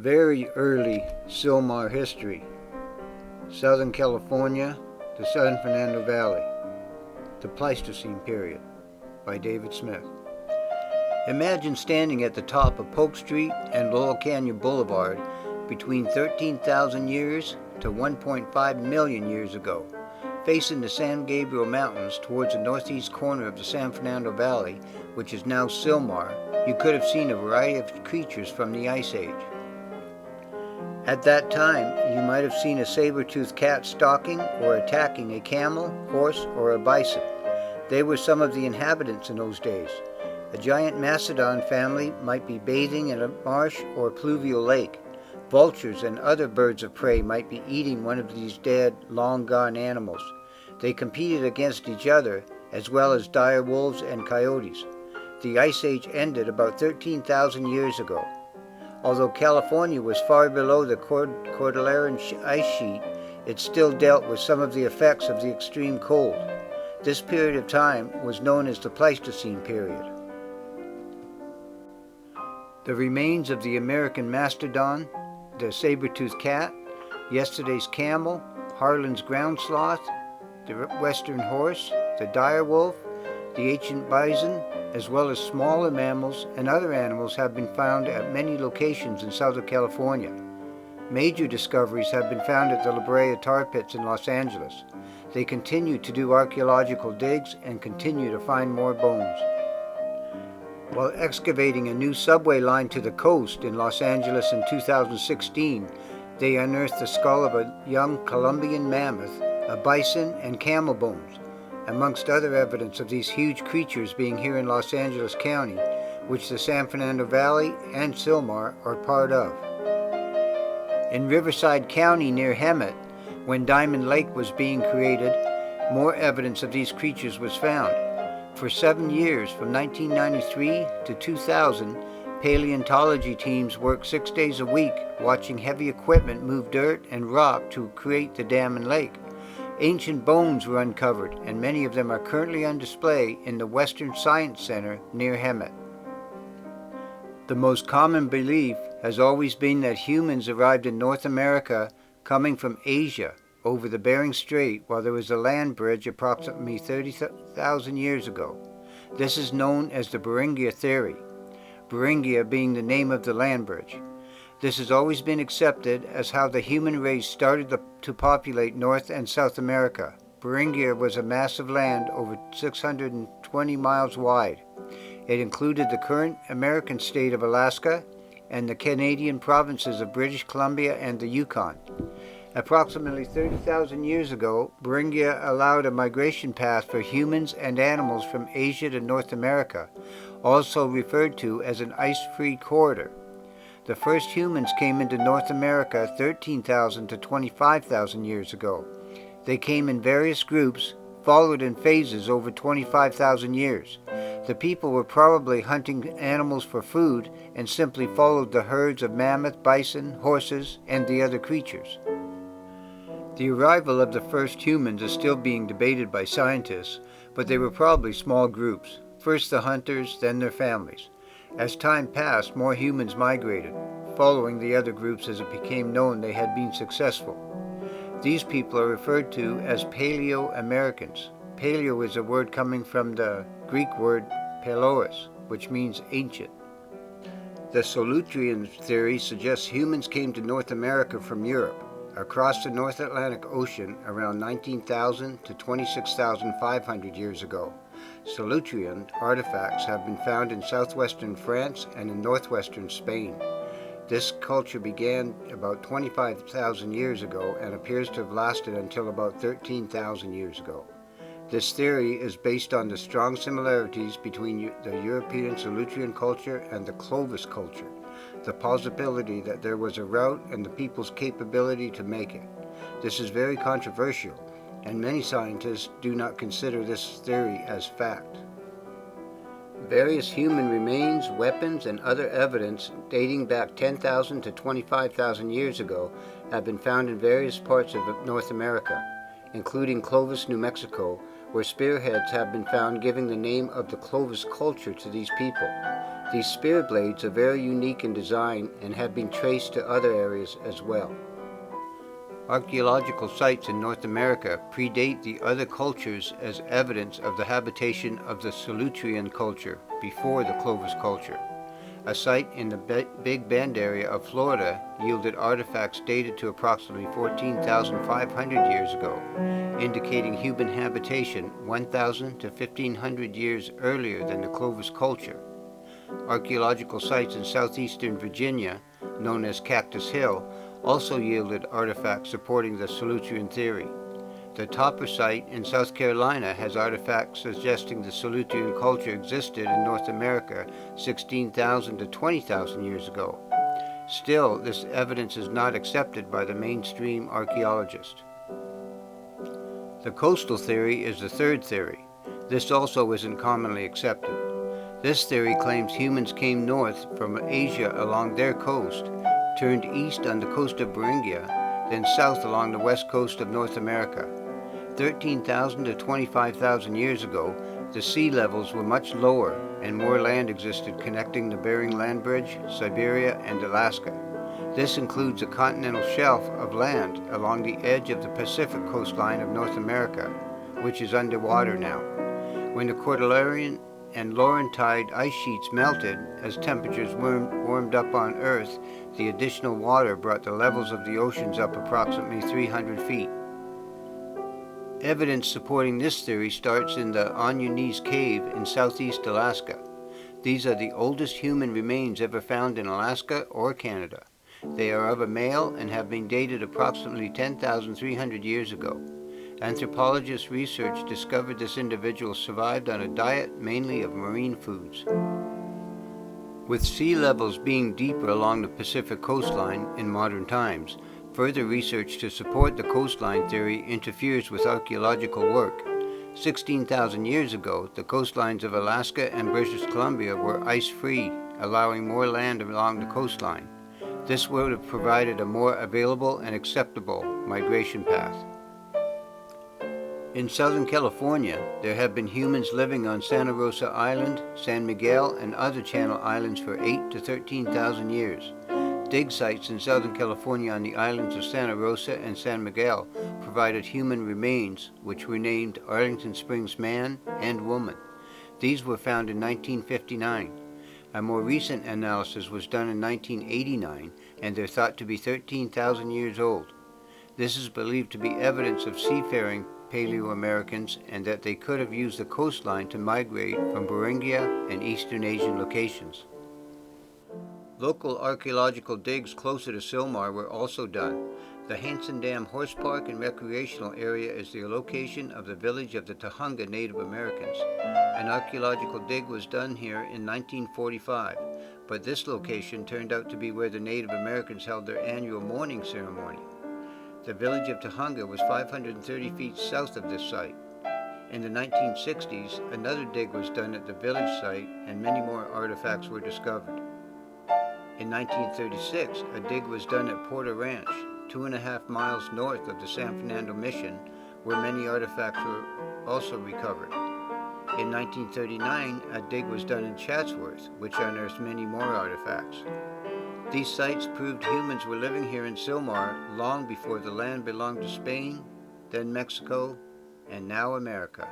Very early Sylmar history. Southern California to San Fernando Valley. The Pleistocene Period by David Smith. Imagine standing at the top of Polk Street and Laurel Canyon Boulevard between 13,000 years to 1.5 million years ago, facing the San Gabriel Mountains towards the northeast corner of the San Fernando Valley, which is now Sylmar. You could have seen a variety of creatures from the Ice Age. At that time, you might have seen a saber-toothed cat stalking or attacking a camel, horse, or a bison. They were some of the inhabitants in those days. A giant mastodon family might be bathing in a marsh or pluvial lake. Vultures and other birds of prey might be eating one of these dead, long-gone animals. They competed against each other, as well as dire wolves and coyotes. The Ice Age ended about 13,000 years ago. Although California was far below the Cordilleran ice sheet, it still dealt with some of the effects of the extreme cold. This period of time was known as the Pleistocene Period. The remains of the American mastodon, the saber-toothed cat, yesterday's camel, Harlan's ground sloth, the western horse, the dire wolf, the ancient bison, as well as smaller mammals and other animals have been found at many locations in Southern California. Major discoveries have been found at the La Brea tar pits in Los Angeles. They continue to do archaeological digs and continue to find more bones. While excavating a new subway line to the coast in Los Angeles in 2016, they unearthed the skull of a young Colombian mammoth, a bison, and camel bones, amongst other evidence of these huge creatures being here in Los Angeles County, which the San Fernando Valley and Sylmar are part of. In Riverside County near Hemet, when Diamond Lake was being created, more evidence of these creatures was found. For 7 years, from 1993 to 2000, paleontology teams worked 6 days a week watching heavy equipment move dirt and rock to create the dam and lake. Ancient bones were uncovered, and many of them are currently on display in the Western Science Center near Hemet. The most common belief has always been that humans arrived in North America coming from Asia over the Bering Strait while there was a land bridge approximately 30,000 years ago. This is known as the Beringia theory, Beringia being the name of the land bridge. This has always been accepted as how the human race started to populate North and South America. Beringia was a mass of land over 620 miles wide. It included the current American state of Alaska and the Canadian provinces of British Columbia and the Yukon. Approximately 30,000 years ago, Beringia allowed a migration path for humans and animals from Asia to North America, also referred to as an ice-free corridor. The first humans came into North America 13,000 to 25,000 years ago. They came in various groups, followed in phases over 25,000 years. The people were probably hunting animals for food and simply followed the herds of mammoth, bison, horses, and the other creatures. The arrival of the first humans is still being debated by scientists, but they were probably small groups, first the hunters, then their families. As time passed, more humans migrated, following the other groups as it became known they had been successful. These people are referred to as Paleo-Americans. Paleo is a word coming from the Greek word paleos, which means ancient. The Solutrean theory suggests humans came to North America from Europe, across the North Atlantic Ocean around 19,000 to 26,500 years ago. Solutrean artifacts have been found in southwestern France and in northwestern Spain. This culture began about 25,000 years ago and appears to have lasted until about 13,000 years ago. This theory is based on the strong similarities between the European Solutrean culture and the Clovis culture, the possibility that there was a route and the people's capability to make it. This is very controversial, and many scientists do not consider this theory as fact. Various human remains, weapons, and other evidence dating back 10,000 to 25,000 years ago have been found in various parts of North America, including Clovis, New Mexico, where spearheads have been found giving the name of the Clovis Culture to these people. These spear blades are very unique in design and have been traced to other areas as well. Archaeological sites in North America predate the other cultures as evidence of the habitation of the Solutrean culture before the Clovis culture. A site in the Big Bend area of Florida yielded artifacts dated to approximately 14,500 years ago, indicating human habitation 1,000 to 1,500 years earlier than the Clovis culture. Archaeological sites in southeastern Virginia, known as Cactus Hill, also yielded artifacts supporting the Solutrean theory. The Topper site in South Carolina has artifacts suggesting the Solutrean culture existed in North America 16,000 to 20,000 years ago. Still, this evidence is not accepted by the mainstream archaeologist. The coastal theory is the third theory. This also isn't commonly accepted. This theory claims humans came north from Asia along their coast, turned east on the coast of Beringia, then south along the west coast of North America. 13,000 to 25,000 years ago, the sea levels were much lower and more land existed connecting the Bering Land Bridge, Siberia, and Alaska. This includes a continental shelf of land along the edge of the Pacific coastline of North America, which is underwater now. When the Cordilleran and Laurentide ice sheets melted, as temperatures warmed up on Earth, the additional water brought the levels of the oceans up approximately 300 feet. Evidence supporting this theory starts in the On Your Knees cave in southeast Alaska. These are the oldest human remains ever found in Alaska or Canada. They are of a male and have been dated approximately 10,300 years ago. Anthropologist research discovered this individual survived on a diet mainly of marine foods. With sea levels being deeper along the Pacific coastline in modern times, further research to support the coastline theory interferes with archaeological work. 16,000 years ago, the coastlines of Alaska and British Columbia were ice-free, allowing more land along the coastline. This would have provided a more available and acceptable migration path. In Southern California, there have been humans living on Santa Rosa Island, San Miguel, and other Channel Islands for 8,000 to 13,000 years. Dig sites in Southern California on the islands of Santa Rosa and San Miguel provided human remains, which were named Arlington Springs Man and Woman. These were found in 1959. A more recent analysis was done in 1989, and they're thought to be 13,000 years old. This is believed to be evidence of seafaring Paleo-Americans and that they could have used the coastline to migrate from Beringia and Eastern Asian locations. Local archaeological digs closer to Sylmar were also done. The Hanson Dam Horse Park and Recreational Area is the location of the village of the Tujunga Native Americans. An archaeological dig was done here in 1945, but this location turned out to be where the Native Americans held their annual mourning ceremony. The village of Tujunga was 530 feet south of this site. In the 1960s, another dig was done at the village site and many more artifacts were discovered. In 1936, a dig was done at Porter Ranch, 2.5 miles north of the San Fernando Mission, where many artifacts were also recovered. In 1939, a dig was done in Chatsworth, which unearthed many more artifacts. These sites proved humans were living here in Sylmar long before the land belonged to Spain, then Mexico, and now America.